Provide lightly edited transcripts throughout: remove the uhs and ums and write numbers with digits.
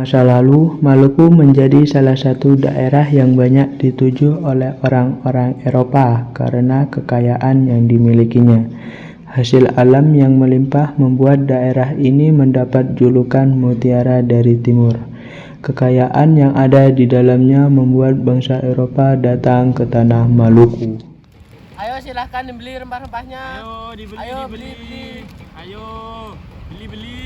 masa lalu, Maluku menjadi salah satu daerah yang banyak dituju oleh orang-orang Eropa karena kekayaan yang dimilikinya. Hasil alam yang melimpah membuat daerah ini mendapat julukan Mutiara dari Timur. Kekayaan yang ada di dalamnya membuat bangsa Eropa datang ke tanah Maluku. Ayo silahkan dibeli rempah-rempahnya. Ayo dibeli, Ayo dibeli. beli. Ayo beli.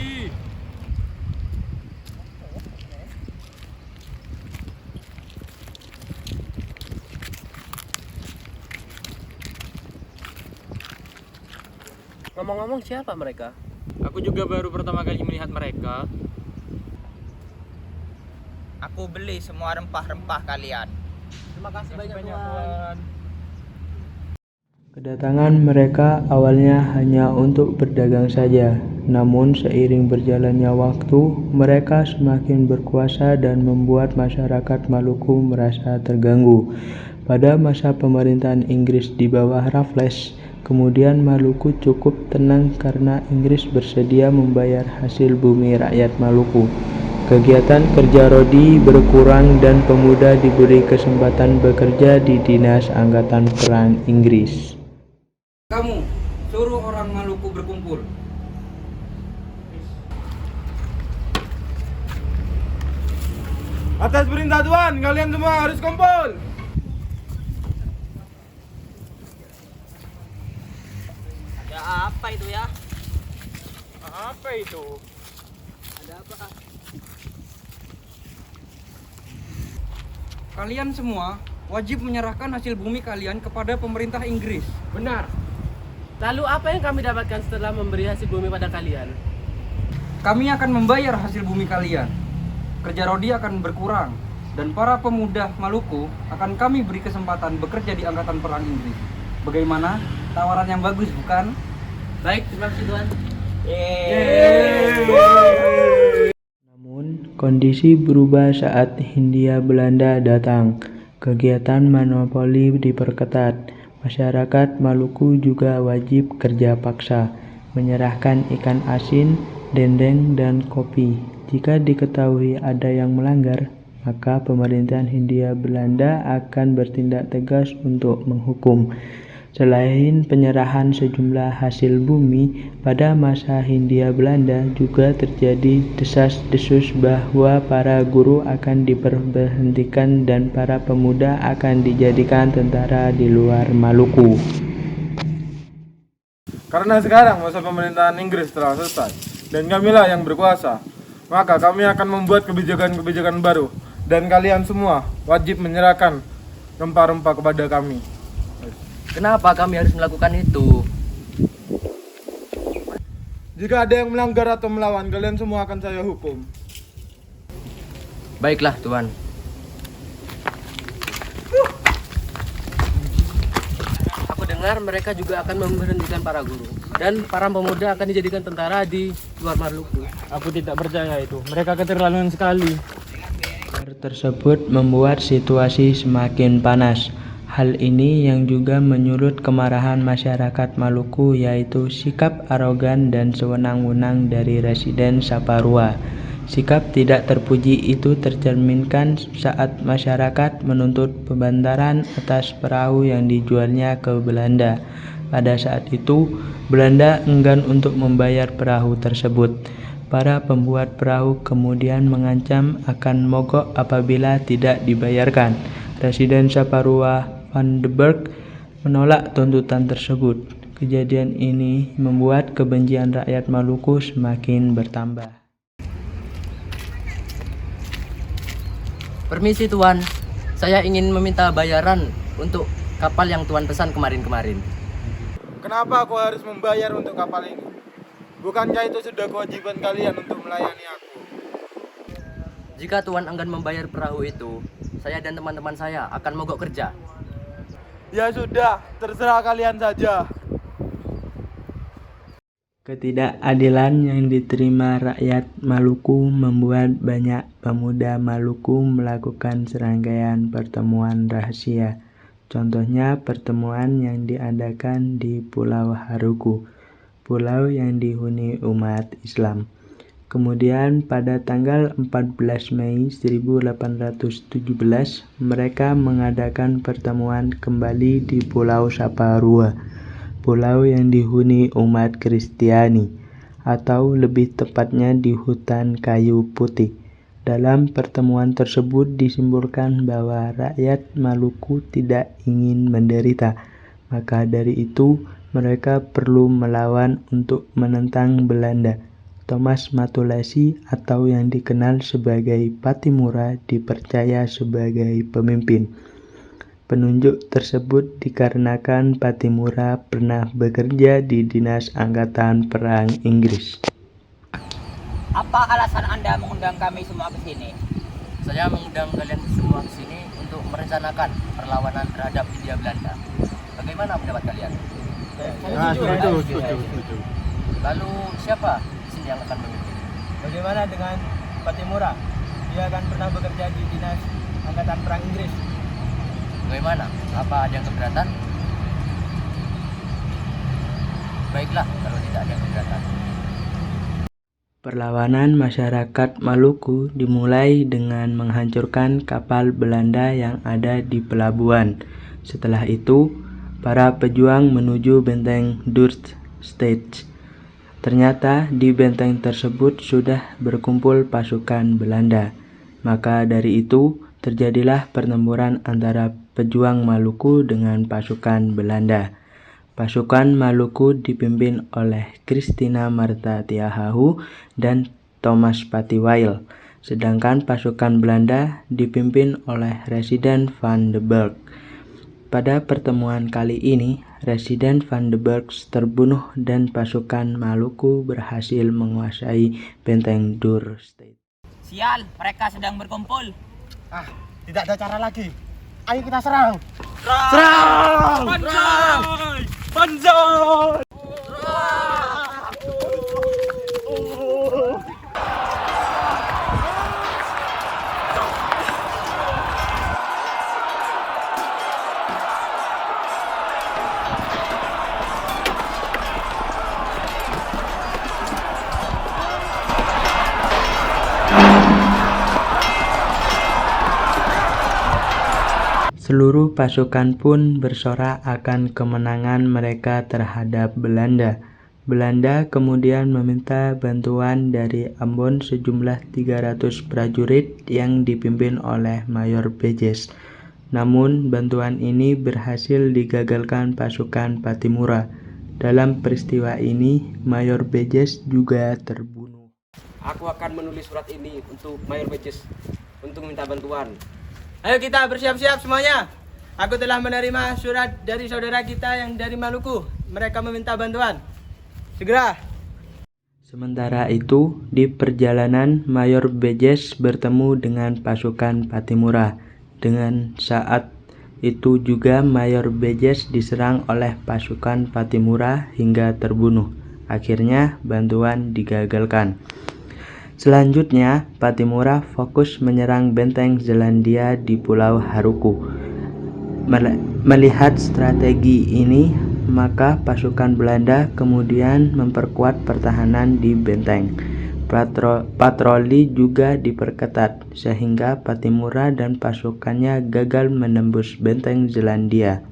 Ngomong-ngomong, siapa mereka? Aku juga baru pertama kali melihat mereka. Aku beli semua rempah-rempah kalian. Terima kasih banyak Banyak Tuan. Tuan. Kedatangan mereka awalnya hanya untuk berdagang saja, namun seiring berjalannya waktu, mereka semakin berkuasa dan membuat masyarakat Maluku merasa terganggu. Pada masa pemerintahan Inggris di bawah Raffles, kemudian Maluku cukup tenang karena Inggris bersedia membayar hasil bumi rakyat Maluku. Kegiatan kerja rodi berkurang dan pemuda diberi kesempatan bekerja di Dinas Angkatan Perang Inggris. Kamu, suruh orang Maluku berkumpul. Atas perintah Tuan, kalian semua harus kumpul. Ya apa itu ya? Apa itu? Ada apa? Kalian semua wajib menyerahkan hasil bumi kalian kepada pemerintah Inggris. Benar. Lalu apa yang kami dapatkan setelah memberi hasil bumi pada kalian? Kami akan membayar hasil bumi kalian. Kerja rodi akan berkurang dan para pemuda Maluku akan kami beri kesempatan bekerja di Angkatan Perang Inggris. Bagaimana? Tawaran yang bagus, bukan? Baik, terima kasih Tuan. Namun, kondisi berubah saat Hindia Belanda datang. Kegiatan monopoli diperketat. Masyarakat Maluku juga wajib kerja paksa, menyerahkan ikan asin, dendeng, dan kopi. Jika diketahui ada yang melanggar, maka pemerintahan Hindia Belanda akan bertindak tegas untuk menghukum. Selain penyerahan sejumlah hasil bumi, pada masa Hindia Belanda juga terjadi desas-desus bahwa para guru akan diberhentikan dan para pemuda akan dijadikan tentara di luar Maluku. Karena sekarang masa pemerintahan Inggris telah selesai dan kamilah yang berkuasa, maka kami akan membuat kebijakan-kebijakan baru dan kalian semua wajib menyerahkan rempah-rempah kepada kami. Kenapa kami harus melakukan itu? Jika ada yang melanggar atau melawan, kalian semua akan saya hukum. Baiklah Tuan. Aku dengar mereka juga akan memberhentikan para guru dan para pemuda akan dijadikan tentara di luar Maluku. Aku tidak percaya itu. Mereka keterlaluan sekali. Kabar tersebut membuat situasi semakin panas. Hal ini yang juga menyulut kemarahan masyarakat Maluku, yaitu sikap arogan dan sewenang-wenang dari Residen Saparua. Sikap tidak terpuji itu tercerminkan saat masyarakat menuntut pembantaran atas perahu yang dijualnya ke Belanda. Pada saat itu, Belanda enggan untuk membayar perahu tersebut. Para pembuat perahu kemudian mengancam akan mogok apabila tidak dibayarkan. Residen Saparua Van de Berg menolak tuntutan tersebut. Kejadian ini membuat kebencian rakyat Maluku semakin bertambah. Permisi Tuan, saya ingin meminta bayaran untuk kapal yang Tuan pesan kemarin-kemarin. Kenapa aku harus membayar untuk kapal ini? Bukankah itu sudah kewajiban kalian untuk melayani aku? Jika Tuan enggan membayar perahu itu, saya dan teman-teman saya akan mogok kerja. Ya sudah, terserah kalian saja. Ketidakadilan yang diterima rakyat Maluku membuat banyak pemuda Maluku melakukan serangkaian pertemuan rahasia. Contohnya pertemuan yang diadakan di Pulau Haruku, pulau yang dihuni umat Islam. Kemudian pada tanggal 14 Mei 1817 mereka mengadakan pertemuan kembali di Pulau Saparua, pulau yang dihuni umat Kristiani, atau lebih tepatnya di hutan kayu putih. Dalam pertemuan tersebut disimbolkan bahwa rakyat Maluku tidak ingin menderita, maka dari itu mereka perlu melawan untuk menentang Belanda. Thomas Matulasi atau yang dikenal sebagai Patimura dipercaya sebagai pemimpin. Penunjuk tersebut dikarenakan Patimura pernah bekerja di Dinas Angkatan Perang Inggris. Apa alasan Anda mengundang kami semua ke sini? Saya mengundang kalian semua ke sini untuk merencanakan perlawanan terhadap Hindia Belanda. Bagaimana pendapat kalian? Setuju. Lalu siapa yang akan memimpin? Bagaimana dengan Patimura? Dia kan pernah bekerja di Dinas Angkatan Perang Inggris. Bagaimana? Apa ada yang keberatan? Baiklah, kalau tidak ada yang keberatan. Perlawanan masyarakat Maluku dimulai dengan menghancurkan kapal Belanda yang ada di pelabuhan. Setelah itu, para pejuang menuju benteng Dorstede. Ternyata di benteng tersebut sudah berkumpul pasukan Belanda. Maka dari itu terjadilah pertempuran antara pejuang Maluku dengan pasukan Belanda. Pasukan Maluku dipimpin oleh Christina Marta Tiahahu dan Thomas Patiwail, sedangkan pasukan Belanda dipimpin oleh Residen van den Berg. Pada pertemuan kali ini, Residen van den Berg terbunuh dan pasukan Maluku berhasil menguasai benteng Dorstede. Sial, mereka sedang berkumpul. Tidak ada cara lagi. Ayo kita serang. Seluruh pasukan pun bersorak akan kemenangan mereka terhadap Belanda. Belanda kemudian meminta bantuan dari Ambon sejumlah 300 prajurit yang dipimpin oleh Mayor Bejes. Namun bantuan ini berhasil digagalkan pasukan Patimura. Dalam peristiwa ini, Mayor Bejes juga terbunuh. Aku akan menulis surat ini untuk Mayor Bejes untuk minta bantuan. Ayo kita bersiap-siap semuanya. Aku telah menerima surat dari saudara kita yang dari Maluku. Mereka meminta bantuan. Segera. Sementara itu, di perjalanan Mayor Bejes bertemu dengan pasukan Patimura. Dengan saat itu juga Mayor Bejes diserang oleh pasukan Patimura hingga terbunuh. Akhirnya bantuan digagalkan. Selanjutnya, Patimura fokus menyerang benteng Zelandia di Pulau Haruku. Melihat strategi ini, maka pasukan Belanda kemudian memperkuat pertahanan di benteng. Patroli juga diperketat, sehingga Patimura dan pasukannya gagal menembus benteng Zelandia.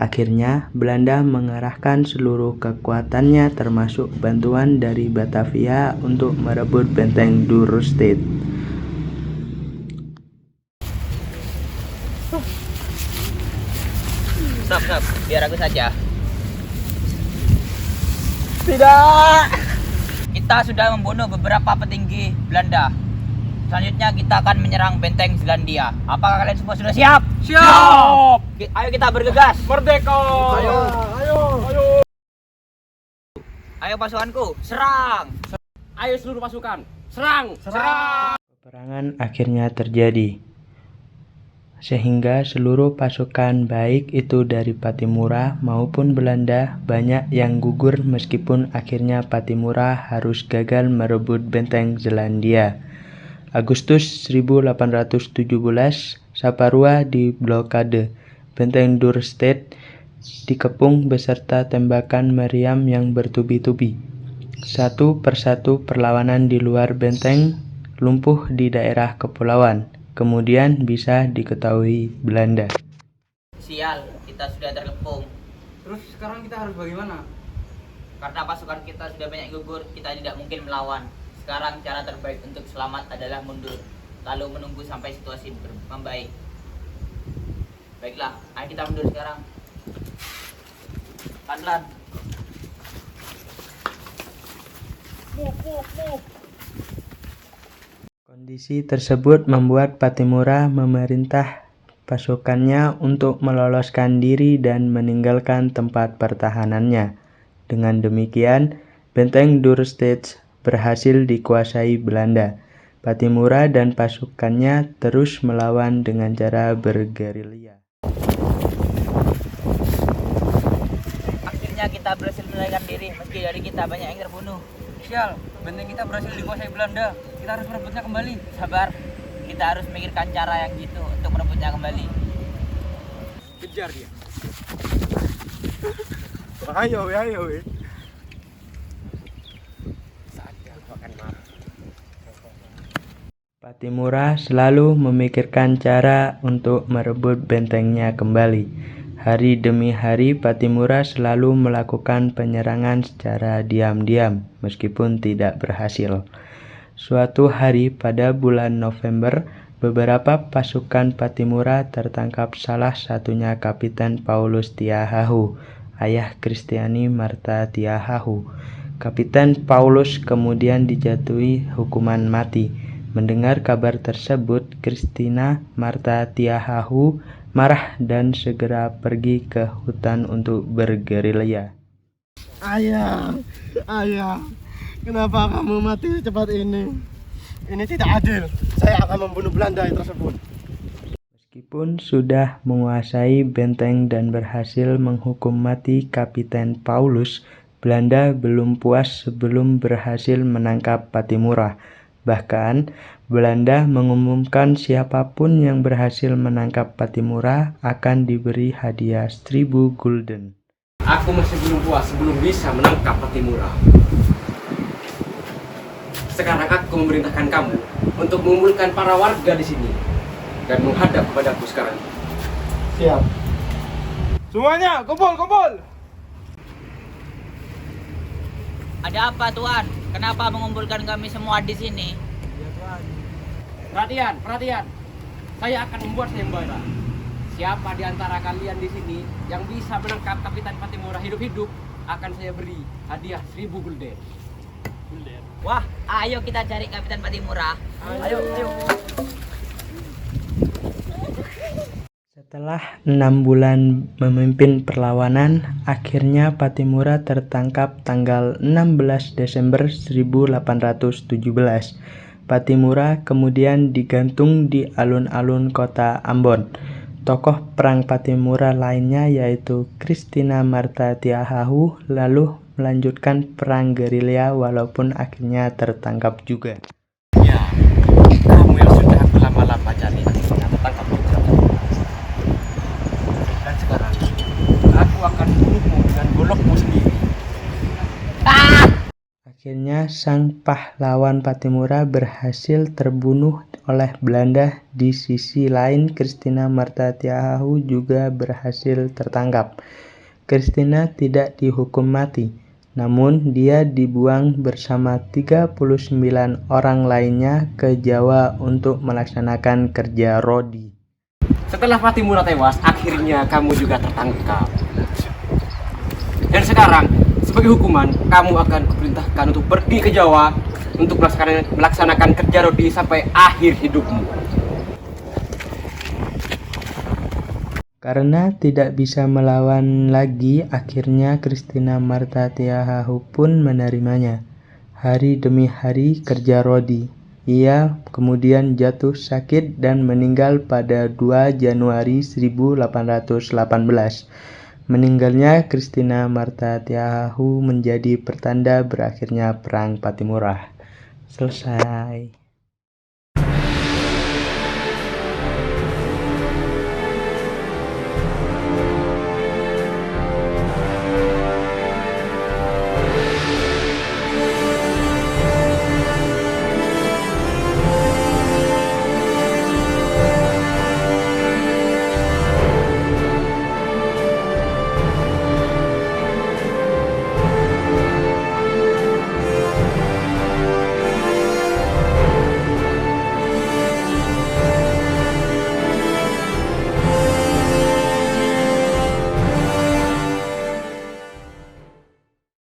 Akhirnya, Belanda mengerahkan seluruh kekuatannya termasuk bantuan dari Batavia untuk merebut benteng Dorstede. Stop, biar aku saja. Tidak. Kita sudah membunuh beberapa petinggi Belanda. Selanjutnya kita akan menyerang benteng Zelandia. Apakah kalian semua sudah siap? Siap. Ayo kita bergegas. Merdeka. Ayo pasukanku, serang. Ayo seluruh pasukan. Serang. Peperangan akhirnya terjadi, sehingga seluruh pasukan baik itu dari Patimura maupun Belanda banyak yang gugur meskipun akhirnya Patimura harus gagal merebut benteng Zelandia. Agustus 1817, Saparua diblokade. Benteng Dorstede dikepung beserta tembakan meriam yang bertubi-tubi. Satu persatu perlawanan di luar benteng lumpuh di daerah kepulauan, kemudian bisa diketahui Belanda. Sial, kita sudah terkepung. Terus sekarang kita harus bagaimana? Karena pasukan kita sudah banyak gugur, kita tidak mungkin melawan. Sekarang cara terbaik untuk selamat adalah mundur, lalu menunggu sampai situasi membaik. Baiklah, ayo kita mundur sekarang. Pelan-pelan. Kondisi tersebut membuat Pattimura memerintah pasukannya untuk meloloskan diri dan meninggalkan tempat pertahanannya. Dengan demikian, benteng Dordrecht berhasil dikuasai Belanda. Pattimura dan pasukannya terus melawan dengan cara bergerilya. Akhirnya kita berhasil melarikan diri, meski dari kita banyak yang terbunuh. Sial, benteng kita berhasil dikuasai Belanda. Kita harus merebutnya kembali. Sabar, kita harus memikirkan cara yang jitu untuk merebutnya kembali. Kejar dia. Ayo. Pattimura selalu memikirkan cara untuk merebut bentengnya kembali. Hari demi hari Pattimura selalu melakukan penyerangan secara diam-diam, meskipun tidak berhasil. Suatu hari pada bulan November, beberapa pasukan Pattimura tertangkap, salah satunya Kapiten Paulus Tiahahu, ayah Kristiani Martha Tiahahu. Kapiten Paulus kemudian dijatuhi hukuman mati. Mendengar kabar tersebut, Christina Martha Tiahahu marah dan segera pergi ke hutan untuk bergerilya. Ayah, kenapa kamu mati secepat ini? Ini tidak adil. Saya akan membunuh Belanda tersebut. Meskipun sudah menguasai benteng dan berhasil menghukum mati Kapiten Paulus, Belanda belum puas sebelum berhasil menangkap Pattimura. Bahkan, Belanda mengumumkan siapapun yang berhasil menangkap Pattimura akan diberi hadiah 1000 gulden. Aku masih belum puas sebelum bisa menangkap Pattimura. Sekarang aku memerintahkan kamu untuk mengumpulkan para warga di sini dan menghadap kepadaku sekarang. Siap. Semuanya, kumpul. Ada apa, Tuan? Kenapa mengumpulkan kami semua di sini? Perhatian. Saya akan membuat sayembara. Siapa di antara kalian di sini yang bisa menangkap Kapitan Pattimura hidup-hidup akan saya beri hadiah 1000 gulden. Wah, ayo kita cari Kapitan Pattimura. Ayo. Setelah 6 bulan memimpin perlawanan, akhirnya Pattimura tertangkap tanggal 16 Desember 1817. Pattimura kemudian digantung di alun-alun kota Ambon. Tokoh perang Pattimura lainnya yaitu Christina Martha Tiahahu lalu melanjutkan perang gerilya walaupun akhirnya tertangkap juga. Ya, kamu yang sudah aku lama-lama cari ternyata tangkap juga. Dan sekarang aku akan bunuhmu dengan golokmu sendiri. Akhirnya sang pahlawan Pattimura berhasil terbunuh oleh Belanda. Di sisi lain, Christina Martha Tiahahu juga berhasil tertangkap. Christina tidak dihukum mati, namun dia dibuang bersama 39 orang lainnya ke Jawa untuk melaksanakan kerja rodi. Setelah Pattimura tewas, akhirnya kamu juga tertangkap. Dan sekarang, sebagai hukuman, kamu akan kuperintahkan untuk pergi ke Jawa untuk melaksanakan kerja rodi sampai akhir hidupmu. Karena tidak bisa melawan lagi, akhirnya Christina Martha Tiahahu pun menerimanya. Hari demi hari kerja rodi. Ia kemudian jatuh sakit dan meninggal pada 2 Januari 1818. Meninggalnya Christina Martha Tiahahu menjadi pertanda berakhirnya Perang Pattimura. Selesai.